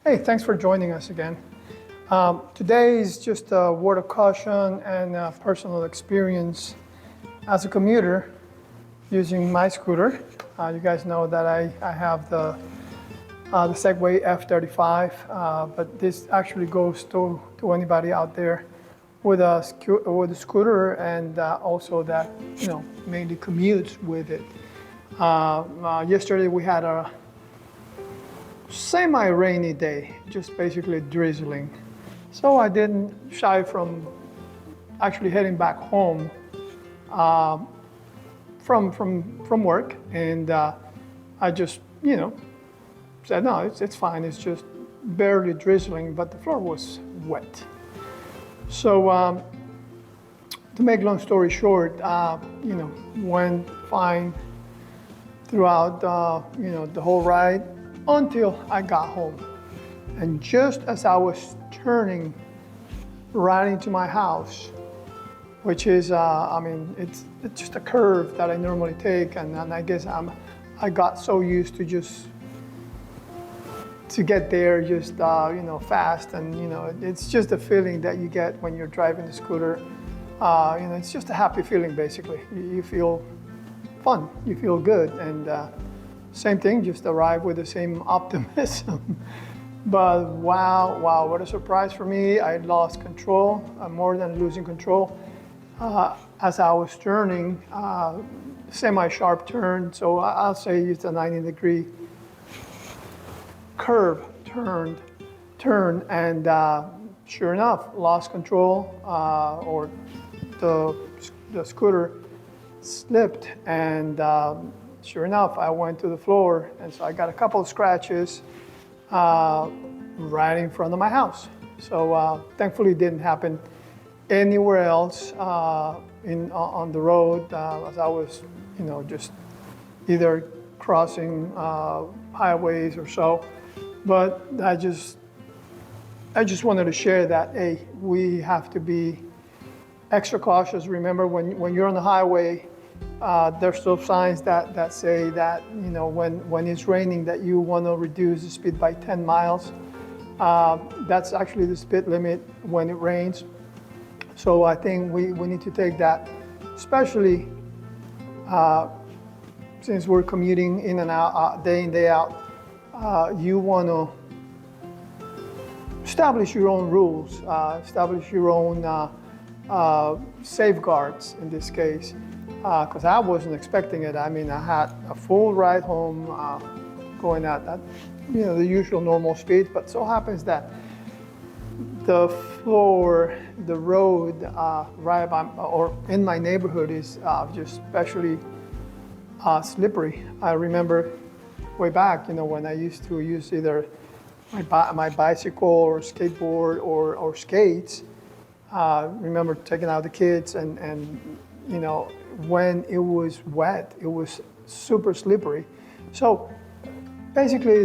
Hey, thanks for joining us again. Today is just a word of caution and personal experience as a commuter using my scooter. You guys know that I have the Segway F35, but this actually goes to anybody out there with a scooter and also that mainly commutes with it. Yesterday we had a semi-rainy day, just basically drizzling. So I didn't shy from actually heading back home from work, and I just said no, it's fine. It's just barely drizzling, but the floor was wet. So to make long story short, went fine throughout the whole ride until I got home. And just as I was turning right into my house, which is, it's just a curve that I normally take, and I guess I got so used to get there just fast, and it's just a feeling that you get when you're driving the scooter. It's just a happy feeling basically. You feel fun, you feel good, and same thing, just arrive with the same optimism. But wow, what a surprise for me. I lost control, more than losing control. As I was turning, semi-sharp turn, so I'll say it's a 90-degree curve turn, and sure enough, lost control, or the scooter slipped, and sure enough, I went to the floor, and so I got a couple of scratches right in front of my house. So thankfully, it didn't happen anywhere else on the road as I was, just either crossing highways or so. But I just wanted to share that, hey, we have to be extra cautious. Remember, when you're on the highway, there's still signs that say that when it's raining that you want to reduce the speed by 10 miles. That's actually the speed limit when it rains. So I think we need to take that, especially since we're commuting in and out, day in, day out. You want to establish your own rules, establish your own safeguards in this case. Because I wasn't expecting it. I mean, I had a full ride home going at the usual normal speed, but so happens that the road right by, or in my neighborhood is just especially slippery. I remember way back, when I used to use either my bicycle or skateboard or skates. Remember taking out the kids and when it was wet, it was super slippery. So basically,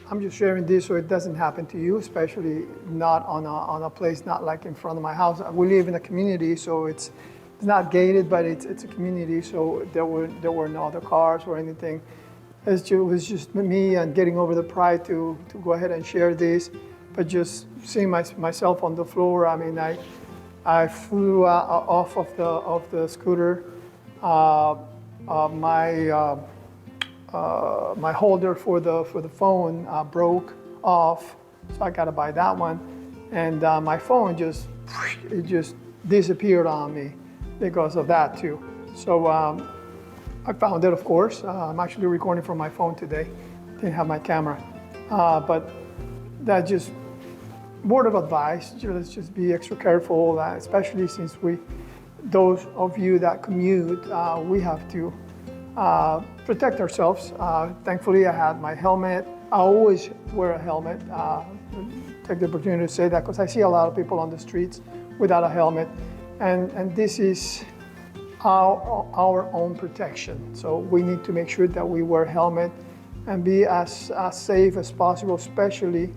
I'm just sharing this so it doesn't happen to you, especially not on a place not like in front of my house. We live in a community, so it's not gated, but it's a community, so there were no other cars or anything. It was just me and getting over the pride to go ahead and share this, but just seeing myself on the floor. I mean, I flew off of the scooter. My holder for the phone broke off, so I got to buy that one. And my phone just disappeared on me because of that too. So I found it, of course. I'm actually recording from my phone today. Didn't have my camera, but that just word of advice, let's just be extra careful, especially since those of you that commute, we have to protect ourselves. Thankfully, I had my helmet. I always wear a helmet. Take the opportunity to say that because I see a lot of people on the streets without a helmet, and this is our own protection. So we need to make sure that we wear a helmet and be as safe as possible, especially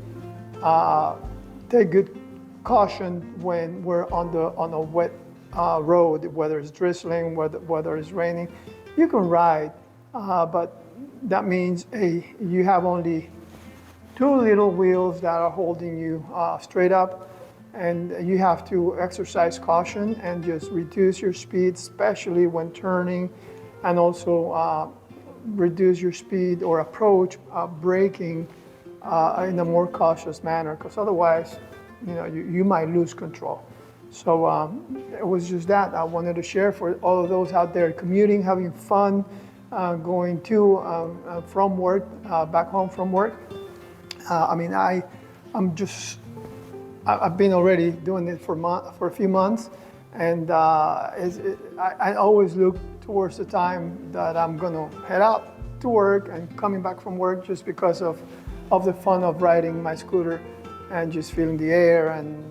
take good caution when we're on a wet road, whether it's drizzling, whether it's raining. You can ride, but that means you have only two little wheels that are holding you straight up, and you have to exercise caution and just reduce your speed, especially when turning, and also reduce your speed or approach braking in a more cautious manner, because otherwise, you might lose control. So it was just that I wanted to share for all of those out there commuting, having fun, going to from work, back home from work. I've been already doing it for a few months, and I always look towards the time that I'm gonna head out to work and coming back from work, just because of the fun of riding my scooter and just feeling the air, and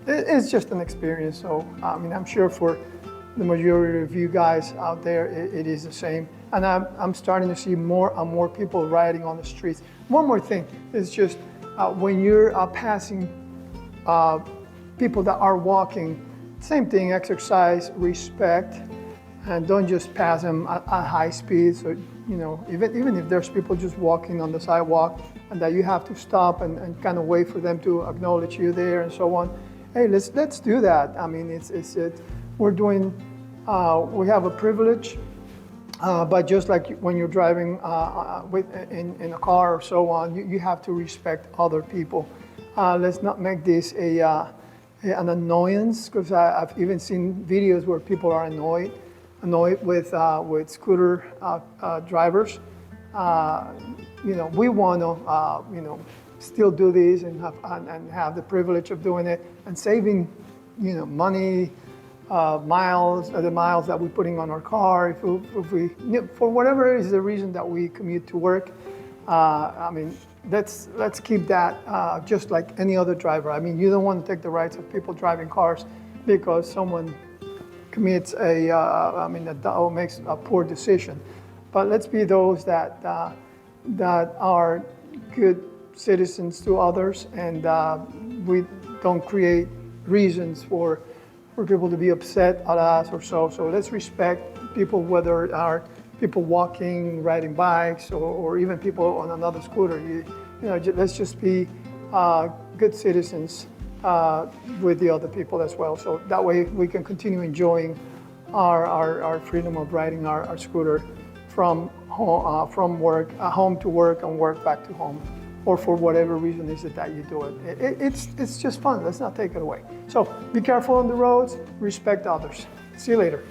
it's just an experience. So I'm sure for the majority of you guys out there, it is the same. And I'm starting to see more and more people riding on the streets. One more thing is just when you're passing people that are walking, same thing, exercise, respect, and don't just pass them at high speed. So, even if there's people just walking on the sidewalk and that you have to stop and kind of wait for them to acknowledge you there and so on. Hey, let's do that. I mean, we're doing, we have a privilege, but just like when you're driving in a car or so on, you have to respect other people. Let's not make this an annoyance, because I've even seen videos where people are annoyed with scooter drivers. We want to still do this and have the privilege of doing it and saving money, miles, the miles that we're putting on our car. If we for whatever is the reason that we commute to work, let's keep that just like any other driver. I mean, you don't want to take the rights of people driving cars because someone commits or makes a poor decision. But let's be those that are good citizens to others, and we don't create reasons for people to be upset at us or so. So let's respect people, whether it are people walking, riding bikes, or even people on another scooter. Let's just be good citizens with the other people as well. So that way we can continue enjoying our freedom of riding our scooter from home to work and work back to home, or for whatever reason is it that you do it. It's just fun. Let's not take it away. So be careful on the roads, respect others. See you later.